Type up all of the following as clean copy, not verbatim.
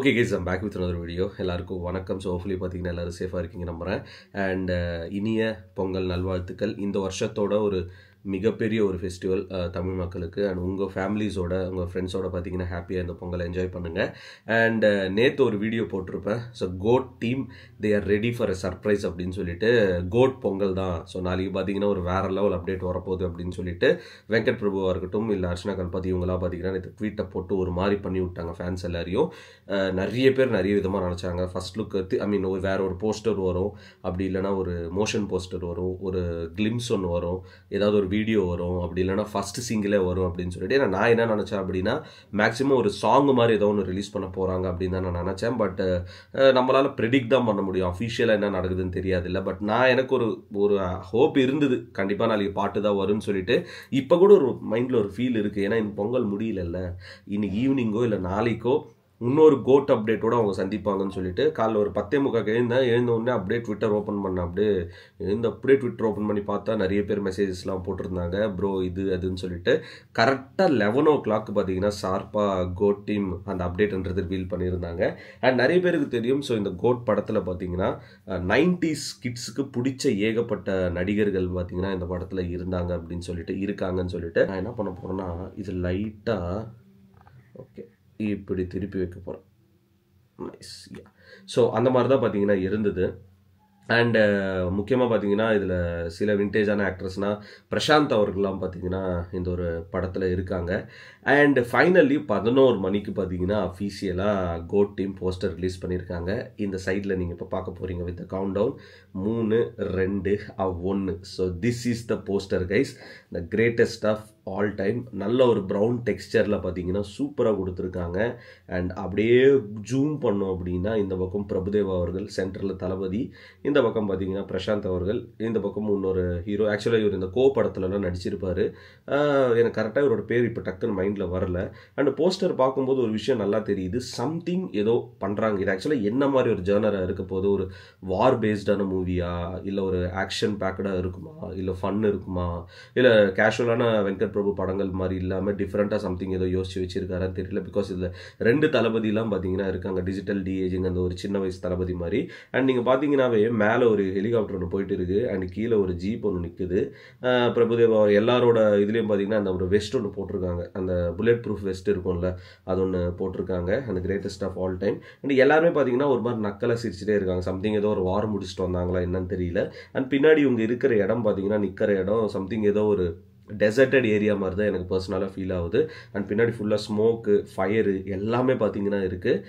Okay guys, I'm back with another video. எல்லாருக்கும் வணக்கம். So hopefully பார்த்தீங்கன்னா எல்லாரும் சேஃபாக இருக்கீங்க நம்புகிறேன். அண்ட் இனிய பொங்கல் நல்வாழ்த்துக்கள். இந்த வருஷத்தோட ஒரு மிகப்பெரிய ஒரு ஃபெஸ்டிவல் தமிழ் மக்களுக்கு. அண்ட் உங்கள் ஃபேமிலிஸோட உங்கள் ஃப்ரெண்ட்ஸோட பார்த்தீங்கன்னா ஹாப்பியாக இந்த பொங்கலை என்ஜாய் பண்ணுங்கள். அண்ட் நேற்று ஒரு வீடியோ போட்டிருப்பேன். So GOAT team they are ready for a surprise அப்படின்னு சொல்லிட்டு, கோட் பொங்கல் தான். ஸோ நாளைக்கு பார்த்தீங்கன்னா ஒரு வேறு லெவல் அப்டேட் வரப்போகுது அப்படின்னு சொல்லிட்டு வெங்கட் பிரபுவாக இருக்கட்டும் இல்லை அர்ச்சனா கல்பாத்தி இவங்களாம் பார்த்தீங்கன்னா நேற்று ட்வீட்டை போட்டு ஒரு மாதிரி பண்ணி விட்டாங்க ஃபேன்ஸ் எல்லாரையும். நிறைய பேர் நிறைய விதமாக நினச்சாங்க. ஃபர்ஸ்ட் லுக் ஒரு வேற ஒரு போஸ்டர் வரும், அப்படி இல்லைனா ஒரு மோஷன் போஸ்டர் வரும், ஒரு கிளிம்ஸ் ஒன்று வரும், ஏதாவது ஒரு வீடியோ வரும், அப்படி இல்லைனா ஃபர்ஸ்ட் சிங்கிளே வரும் அப்படின்னு சொல்லிட்டு நான் என்ன நினச்சேன் அப்படின்னா மேக்ஸிமம் ஒரு சாங் மாதிரி ஏதோ ஒன்று ரிலீஸ் பண்ண போகிறாங்க அப்படின்னு தான் நான் நினச்சேன். பட் நம்மளால் ப்ரெடிக்ட் தான் பண்ண முடியும், அஃபிஷியலாக என்ன நடக்குதுன்னு தெரியாது இல்லை. பட் எனக்கு ஒரு ஹோப் இருந்தது, கண்டிப்பாக நாளைக்கு பாட்டு தான் வரும்னு சொல்லிட்டு. இப்போ கூட ஒரு மைண்டில் ஒரு ஃபீல் இருக்குது. ஏன்னா இந்த பொங்கல் முடியல, இன்னைக்கு ஈவினிங்கோ இல்லை நாளைக்கோ இன்னொரு கோட் அப்டேட்டோடு அவங்க சந்திப்பாங்கன்னு சொல்லிட்டு காலைல ஒரு 10:45 எழுந்த உடனே அப்படியே ட்விட்டர் ஓப்பன் பண்ண, அப்படியே ட்விட்டர் ஓப்பன் பண்ணி பார்த்தா நிறைய பேர் மெசேஜஸ்லாம் போட்டிருந்தாங்க, ப்ரோ இது அதுன்னு சொல்லிட்டு. கரெக்டாக 11 o'clock பார்த்தீங்கன்னா ஷார்ப்பாக கோட் டீம் அந்த அப்டேட்ன்றது ரிவீல் பண்ணியிருந்தாங்க. அண்ட் நிறைய பேருக்கு தெரியும். ஸோ இந்த கோட் படத்தில் பார்த்தீங்கன்னா 90s கிட்ஸுக்கு பிடிச்ச ஏகப்பட்ட நடிகர்கள் பார்த்தீங்கன்னா இந்த படத்தில் இருக்காங்கன்னு சொல்லிட்டு நான் என்ன பண்ண போகிறேன்னா, இது லைட்டாக ஓகே இப்படி திருப்பி வைக்க போகிறேன். நைஸ். ஸோ அந்த மாதிரி தான் பார்த்தீங்கன்னா இருந்தது. அண்ட் முக்கியமாக பார்த்தீங்கன்னா இதில் சில விண்டேஜான ஆக்ட்ரஸ்னால் பிரசாந்த் அவர்கள்லாம் பார்த்தீங்கன்னா இந்த ஒரு படத்தில் இருக்காங்க. அண்ட் ஃபைனலி 11 மணிக்கு பார்த்தீங்கன்னா அஃபீஷியலாக கோட் டீம் போஸ்டர் ரிலீஸ் பண்ணியிருக்காங்க. இந்த சைடில் நீங்கள் இப்போ பார்க்க போகிறீங்க with count down 3, 2, 1. So this is the poster guys, the greatest of all time. நல்ல ஒரு ப்ரௌன் டெக்ஸ்சரில் பார்த்தீங்கன்னா சூப்பராக கொடுத்துருக்காங்க. அண்ட் அப்படியே ஜூம் பண்ணோம் அப்படின்னா இந்த பக்கம் பிரபுதேவா அவர்கள் சென்டரில் தளபதி, இந்த பக்கம் பார்த்தீங்கன்னா பிரசாந்த் அவர்கள், இந்த பக்கம் இன்னொரு ஹீரோ. ஆக்சுவலாக இவர் இந்த படத்துலலாம் நடிச்சிருப்பார். எனக்கு கரெக்டாக இவரோட பேர் இப்போ டக்குன்னு மைண்டில் வரல. அண்ட் போஸ்டர் பார்க்கும்போது ஒரு விஷயம் நல்லா தெரியுது, சம்திங் ஏதோ பண்ணுறாங்க. இது ஆக்சுவலாக என்ன மாதிரி ஒரு ஜேர்னராக இருக்க போது, ஒரு வார் பேஸ்டான மூவியா, இல்லை ஒரு ஆக்ஷன் பேக்கடாக இருக்குமா, இல்லை ஃபன் இருக்குமா, இல்லை கேஷுவலான வெங்கட் பிரபு படங்கள் மாதிரி இல்லாமல் டிஃப்ரெண்ட்டாக சம்திங் ஏதோ யோசிச்சு வச்சிருக்காரான்னு தெரியல. பிகாஸ் இதில் 2 தளபதிலாம் பார்த்தீங்கன்னா இருக்காங்க, டிஜிட்டல் டிஏஜிங் அந்த ஒரு சின்ன வயசு தளபதி மாதிரி. அண்ட் நீங்கள் பார்த்தீங்கன்னாவே மேலே ஒரு ஹெலிகாப்டர் ஒன்று போயிட்டு இருக்கு, அண்ட் கீழே ஒரு ஜீப் ஒன்று நிற்குது. பிரபுதேவா எல்லாரோட இதுலேயும் பார்த்தீங்கன்னா அந்த ஒரு வெஸ்ட் ஒன்று போட்டிருக்காங்க, அந்த புல்லட் ப்ரூஃப் வெஸ்ட் இருக்கும்ல, அது ஒன்று போட்டிருக்காங்க, அந்த greatest of all time. And எல்லாருமே பார்த்தீங்கன்னா ஒரு மாதிரி நக்கலை சிரிச்சுட்டே இருக்காங்க. சம்திங் ஏதோ ஒரு வார் முடிச்சுட்டு வந்தாங்களா என்னன்னு தெரியல. அண்ட் பின்னாடி இவங்க இருக்கிற இடம் பார்த்தீங்கன்னா நிற்கிற இடம் சம்திங் ஏதோ ஒரு டெசர்டட் ஏரியா மாதிரி தான் எனக்கு பர்சனலாக ஃபீல் ஆகுது. அண்ட் பின்னாடி ஃபுல்லாக ஸ்மோக்கு, ஃபயரு எல்லாமே பார்த்தீங்கன்னா இருக்குது.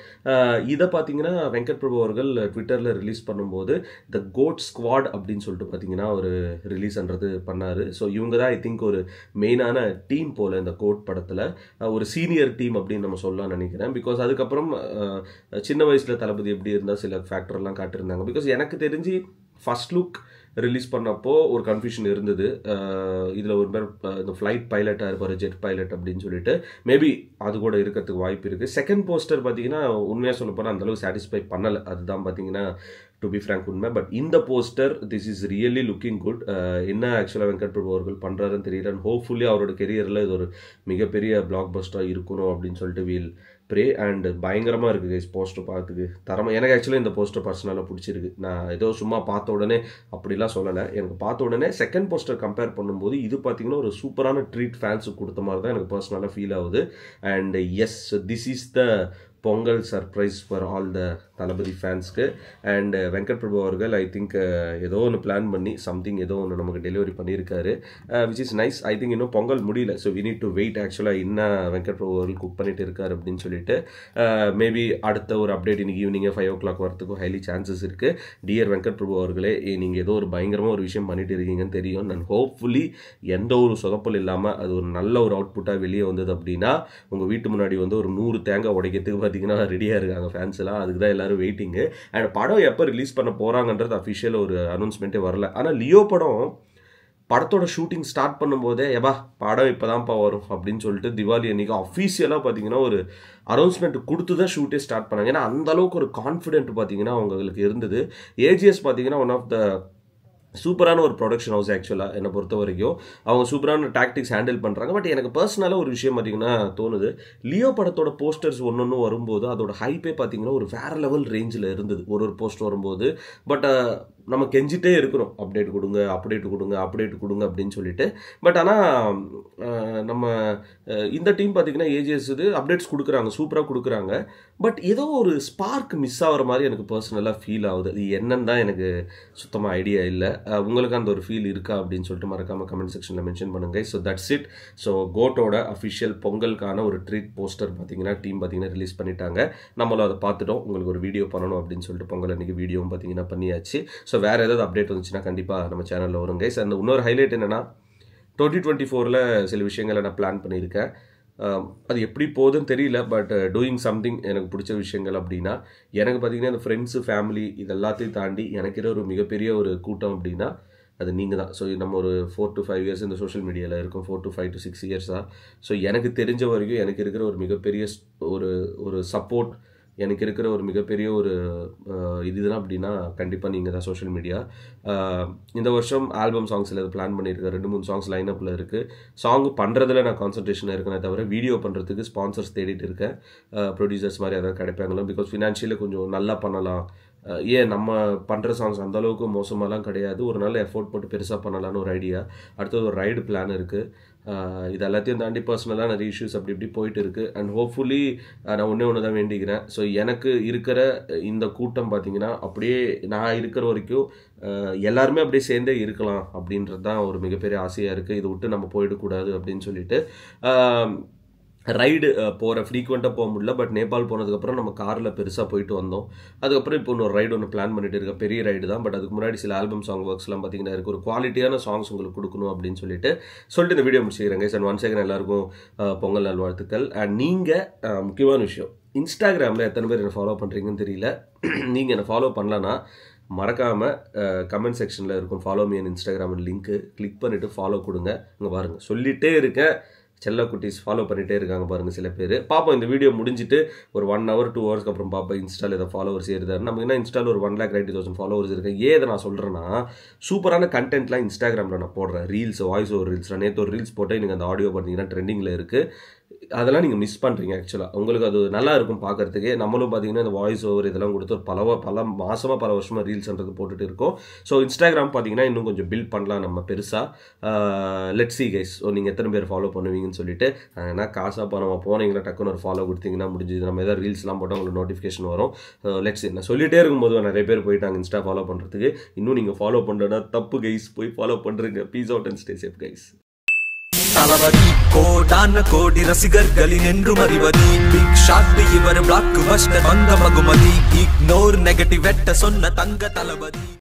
இதை பார்த்தீங்கன்னா வெங்கட் பிரபு அவர்கள் ட்விட்டரில் ரிலீஸ் பண்ணும்போது த கோட் ஸ்குவாட் அப்படின்னு சொல்லிட்டு பார்த்தீங்கன்னா ஒரு ரிலீஸ்ன்றது பண்ணார். ஸோ இவங்க தான் ஐ திங்க் ஒரு மெயினான டீம் போல் இந்த கோட் படத்தில், ஒரு சீனியர் டீம் அப்படின்னு நம்ம சொல்லலாம் நினைக்கிறேன். பிகாஸ் அதுக்கப்புறம் சின்ன வயசில் தளபதி எப்படி இருந்தால் சில ஃபேக்டர்லாம் காட்டியிருந்தாங்க. பிகாஸ் எனக்கு தெரிஞ்சு ஃபர்ஸ்ட் லுக் ரிலீஸ் பண்ணப்போ ஒரு கன்ஃபியூஷன் இருந்தது, இதில் ஒரு பேர் இந்த ஃப்ளைட் பைலட்டாக இருப்பார், ஜெட் பைலட் அப்படின்னு சொல்லிட்டு. மேபி அது கூட இருக்கிறதுக்கு வாய்ப்பு இருக்குது. செகண்ட் போஸ்டர் பார்த்தீங்கன்னா உண்மையாக சொல்ல போனால் அந்தளவுக்கு சாட்டிஸ்ஃபை பண்ணலை, அதுதான் பார்த்தீங்கன்னா டு பி ஃப்ராங்க் உண்மை. பட் இந்த poster this is really looking good. என்ன ஆக்சுவலாக வெங்கட் பிரபு அவர்கள் பண்ணுறாருன்னு தெரியல. அண்ட் ஹோப்ஃபுல்லி அவரோட கெரியரில் இது ஒரு மிகப்பெரிய பிளாக் பஸ்டராக இருக்கணும் அப்படின்னு சொல்லிட்டு வீல் ப்ரே. அண்ட் பயங்கரமாக இருக்குது கைஸ் போஸ்டர் பார்த்துக்கு தரமாக. எனக்கு ஆக்சுவலாக இந்த போஸ்டர் பர்சனலாக பிடிச்சிருக்கு. நான் ஏதோ சும்மா பார்த்த உடனே அப்படிலாம் சொல்லலை, எனக்கு பார்த்த உடனே செகண்ட் போஸ்டர் கம்பேர் பண்ணும்போது இது பார்த்தீங்கன்னா ஒரு சூப்பரான ட்ரீட் ஃபேன்ஸுக்கு கொடுத்த மாதிரி தான் எனக்கு பர்சனலாக ஃபீல் ஆகுது. And yes, this is the Pongal surprise for all the Thalapathy ஃபேன்ஸ்க்கு. அண்ட் வெங்கட் பிரபு அவர்கள் ஐ திங்க் ஏதோ ஒன்று பிளான் பண்ணி சம்திங் ஏதோ ஒன்று நமக்கு டெலிவரி பண்ணியிருக்காரு, which is nice. I think இன்னும் பொங்கல் முடியல, so we need to wait ஆக்சுவலாக என்ன வெங்கட் பிரபு அவர்கள் குக் பண்ணிட்டு இருக்காரு அப்படின்னு சொல்லிட்டு. மேபி அடுத்த ஒரு அப்டேட் இன்னைக்கு ஈவினிங்கே 5 o'clock வரத்துக்கும் ஹைலி சான்சஸ் இருக்குது. டியர் வெங்கட் பிரபு அவர்களே, நீங்கள் ஏதோ ஒரு பயங்கரமாக ஒரு விஷயம் பண்ணிட்டு இருக்கீங்கன்னு தெரியும். நான் ஹோப்ஃபுல்லி எந்த ஒரு சொதப்பல் இல்லாமல் அது ஒரு நல்ல ஒரு அவுட்புட்டாக வெளியே வந்தது அப்படின்னா உங்கள் வீட்டு முன்னாடி வந்து ஒரு 100 தேங்காய் உடைக்கிறதுக்கு பார்த்தீங்கன்னா ரெடியாக இருக்காங்க ஃபேன்ஸ் எல்லாம். அதுக்கு தான் எல்லாரும் வெயிட்டிங்கு. அண்ட் படம் எப்போ ரிலீஸ் பண்ண போகிறாங்கன்றது அஃபிஷியல் ஒரு அனௌன்ஸ்மெண்ட்டே வரல. ஆனால் லியோ படத்தோட ஷூட்டிங் ஸ்டார்ட் பண்ணும்போதே படம் இப்போ தான்ப்பா வரும் அப்படின்னு சொல்லிட்டு திவாலி அன்றைக்கி அஃபீஷியலாக பார்த்தீங்கன்னா ஒரு அனௌன்ஸ்மெண்ட் கொடுத்து தான் ஷூட்டே ஸ்டார்ட் பண்ணாங்க. ஏன்னா அந்தளவுக்கு ஒரு கான்ஃபிடென்ட் பார்த்தீங்கன்னா அவங்களுக்கு இருந்தது. ஏஜிஎஸ் பார்த்தீங்கன்னா ஒன் ஆஃப் த சூப்பரான ஒரு ப்ரொடக்ஷன் ஹவுஸ் ஆக்சுவலாக என்னை பொறுத்த வரைக்கும். அவங்க சூப்பரான டாக்டிக்ஸ் ஹேண்டில் பண்ணுறாங்க. பட் எனக்கு பர்சனலாக ஒரு விஷயம் பார்த்தீங்கன்னா தோணுது, லியோ படத்தோட போஸ்டர்ஸ் ஒன்று வரும்போது அதோட ஹைப்பே பார்த்தீங்கன்னா ஒரு வேறு லெவல் ரேஞ்சில் இருந்தது ஒரு போஸ்ட் வரும்போது. பட் நம்ம கெஞ்சிட்டே இருக்கிறோம், அப்டேட் கொடுங்க அப்டேட் கொடுங்க அப்டேட் கொடுங்க அப்படின்னு சொல்லிட்டு. பட் ஆனால் நம்ம இந்த டீம் பார்த்தீங்கன்னா ஏஜிஎஸ் இது அப்டேட்ஸ் கொடுக்குறாங்க, சூப்பராக கொடுக்குறாங்க. பட் ஏதோ ஒரு ஸ்பார்க் மிஸ் ஆகிற மாதிரி எனக்கு பர்சனலாக ஃபீல் ஆகுது. இது என்னன்னு தான் எனக்கு சுத்தமாக ஐடியா இல்லை. உங்களுக்கு அந்த ஒரு ஃபீல் இருக்கா அப்படின்னு சொல்லிட்டு மறக்காமல் கமெண்ட் செக்ஷனில் மென்ஷன் பண்ணுங்கள். So that's it. ஸோ கோட்டோட அஃபிஷியல் பொங்கலுக்கான ஒரு ட்ரீட் போஸ்டர் பார்த்தீங்கன்னா டீம் பார்த்தீங்கன்னா ரிலீஸ் பண்ணிட்டாங்க. நம்மளும் அதை பார்த்துட்டோம். உங்களுக்கு ஒரு வீடியோ பண்ணணும் அப்படின்னு சொல்லிட்டு பொங்கல் அன்றைக்கி வீடியோவும் பார்த்தீங்கன்னா பண்ணியாச்சு. ஸோ வேறு ஏதாவது அப்டேட் வந்துச்சுன்னா கண்டிப்பாக நம்ம சேனலில் வரும் கைஸ். அந்த இன்னொரு ஹைலைட் என்னென்னா 2024 சில விஷயங்களை நான் பிளான் பண்ணியிருக்கேன். அது எப்படி போகுதுன்னு தெரியல. பட் டூயிங் சம்திங் எனக்கு பிடிச்ச விஷயங்கள் அப்படின்னா எனக்கு பார்த்தீங்கன்னா இந்த ஃப்ரெண்ட்ஸு ஃபேமிலி இது எல்லாத்தையும் தாண்டி எனக்கு ஒரு மிகப்பெரிய ஒரு கூட்டம் அப்படின்னா அது நீங்கள் தான். ஸோ நம்ம ஒரு 4 to 5 years இந்த சோஷியல் மீடியாவில் இருக்கும், 4 to 5 to 6 years. ஸோ எனக்கு தெரிஞ்ச வரைக்கும் எனக்கு இருக்கிற ஒரு மிகப்பெரிய ஒரு சப்போர்ட், எனக்கு இருக்கிற ஒரு மிகப்பெரிய ஒரு இதுதான் அப்படின்னா கண்டிப்பாக நீங்கள் தான் சோஷியல் மீடியா. இந்த வருஷம் ஆல்பம் சாங்ஸில் இது பிளான் பண்ணியிருக்கேன். 2-3 சாங்ஸ் லைனப்பில் இருக்குது. சாங் பண்ணுறதுல நான் கான்சன்ட்ரேஷனாக இருக்கேனே தவிர வீடியோ பண்ணுறதுக்கு ஸ்பான்சர்ஸ் தேடிட்டு இருக்கேன். ப்ரொடியூசர்ஸ் மாதிரி எதாவது கிடைப்பாங்களோ, பிகாஸ் ஃபினான்ஷியலி கொஞ்சம் நல்லா பண்ணலாம். ஏன் நம்ம பண்ணுற சாங்ஸ் அந்தளவுக்கு மோசமாலாம் கிடையாது, ஒரு நல்ல எஃபோர்ட் போட்டு பெருசாக பண்ணலான்னு ஒரு ஐடியா. அடுத்தது ஒரு ரைடு பிளான் இருக்குது. இது எல்லாத்தையும் தாண்டி பர்சனலாக நிறைய இஷ்யூஸ் அப்படி இப்படி போயிட்டு இருக்குது. அண்ட் ஹோப்ஃபுல்லி நான் ஒன்று தான் வேண்டிக்கிறேன். ஸோ எனக்கு இருக்கிற இந்த கூட்டம் பார்த்தீங்கன்னா அப்படியே நான் இருக்கிற வரைக்கும் எல்லாருமே அப்படியே சேர்ந்தே இருக்கலாம் அப்படின்றது தான் ஒரு மிகப்பெரிய ஆசையாக இருக்குது. இதை விட்டு நம்ம போயிடக்கூடாது அப்படின்னு சொல்லிட்டு ரைடு போகிற ஃப்ரீக்வெண்ட்டாக போக முடியல. பட் நேபாள் போனதுக்கப்புறம் நம்ம காரில் பெருசாக போயிட்டு வந்தோம். அதுக்கப்புறம் இப்போ இன்னொரு ரைடு ஒன்று பிளான் பண்ணிட்டு இருக்கேன். பெரிய ரைடு தான். பட் அதுக்கு முன்னாடி சில ஆல்பம் சாங் ஒர்க்ஸ்லாம் பார்த்தீங்கன்னா இருக்குது. ஒரு குவாலிட்டியான சாங்ஸ் உங்களுக்கு கொடுக்கணும் அப்படின்னு சொல்லிட்டு இந்த வீடியோ முடிச்சுக்கிறேங்க. சார் ஒன்ஸ் அகேன் எல்லாருக்கும் பொங்கல் நல்வாழ்த்துக்கள். அண்ட் நீங்கள் முக்கியமான விஷயம், இன்ஸ்டாகிராமில் எத்தனை பேர் என்னை ஃபாலோ பண்ணுறீங்கன்னு தெரியல. நீங்கள் என்னை ஃபாலோ பண்ணலன்னா மறக்காமல் கமெண்ட் செக்ஷனில் இருக்கும் follow me and Instagram link click பண்ணிவிட்டு ஃபாலோ கொடுங்க. இங்கே பாருங்கள் சொல்லிகிட்டே இருக்கேன், செல்ல குட்டீஸ் ஃபாலோ பண்ணிகிட்டே இருக்காங்க பாருங்கள் சில பேர். பார்ப்போம் இந்த வீடியோ முடிஞ்சிட்டு ஒரு 1 hour 2 hours அப்புறம் பார்ப்போம் இன்ஸ்டாவில் ஏதாவது ஃபாலோவர்ஸ் ஏறுதாரு. நமக்கு என்ன இன்ஸ்டாவில் ஒரு 1,90,000 ஃபாலோவர்ஸ் இருக்குது. ஏதை நான் சொல்கிறேன்னா சூப்பரான கண்டென்ட்லாம் இன்ஸ்டாகிராமில் நான் போடுறேன். Reels, voice over reels. நான் நேற்று ஒரு ரீல்ஸ் போட்டு நீங்கள் அந்த ஆடியோ பார்த்தீங்கன்னா ட்ரெண்டிங்கில் இருக்குது. அதெல்லாம் நீங்கள் மிஸ் பண்ணுறீங்க. ஆக்சுவலாக உங்களுக்கு அது நல்லா இருக்கும் பார்க்குறதுக்கே. நம்மளும் பார்த்தீங்கன்னா இந்த வாய்ஸ் ஓவர் இதெல்லாம் கொடுத்து ஒரு பல மாதமாக பல வருஷமாக ரீல்ஸ்ன்றது போட்டுட்டு இருக்கோம். ஸோ இன்ஸ்டாகிராம் பார்த்தீங்கன்னா இன்னும் கொஞ்சம் பில்ட் பண்ணலாம் நம்ம பெருசாக. Let's see guys. ஸோ நீங்கள் எத்தனை பேர் ஃபாலோ பண்ணுவீங்கன்னு சொல்லிட்டு. ஏன்னா காசாக நம்ம போனீங்கன்னா டக்குன்னு ஒரு ஃபாலோ கொடுத்தீங்கன்னா முடிஞ்சுது. நம்ம ஏதாவது ரீல்ஸ்லாம் போட்டால் உங்களுக்கு நோட்டிஃபிகேஷன் வரும். Let's see. நான் சொல்லிகிட்டே இருக்கும்போது நிறைய பேர் போயிட்டாங்க இன்ஸ்டா ஃபாலோ பண்ணுறதுக்கு. இன்னும் நீங்கள் ஃபாலோ பண்ணுறேன்னா தப்பு கைஸ், போய் ஃபாலோ பண்ணுறீங்க. Peace out and stay safe guys. Thalapathy கோடான கோடி ரசிகர்களின் என்றும் அறிவது பிக் ஷாட் இவர் பிளாக் பஸ்டர் வந்த மகுமதி இக்னோர் நெகட்டிவ் வெட்ட சொன்ன தங்க தளபதி.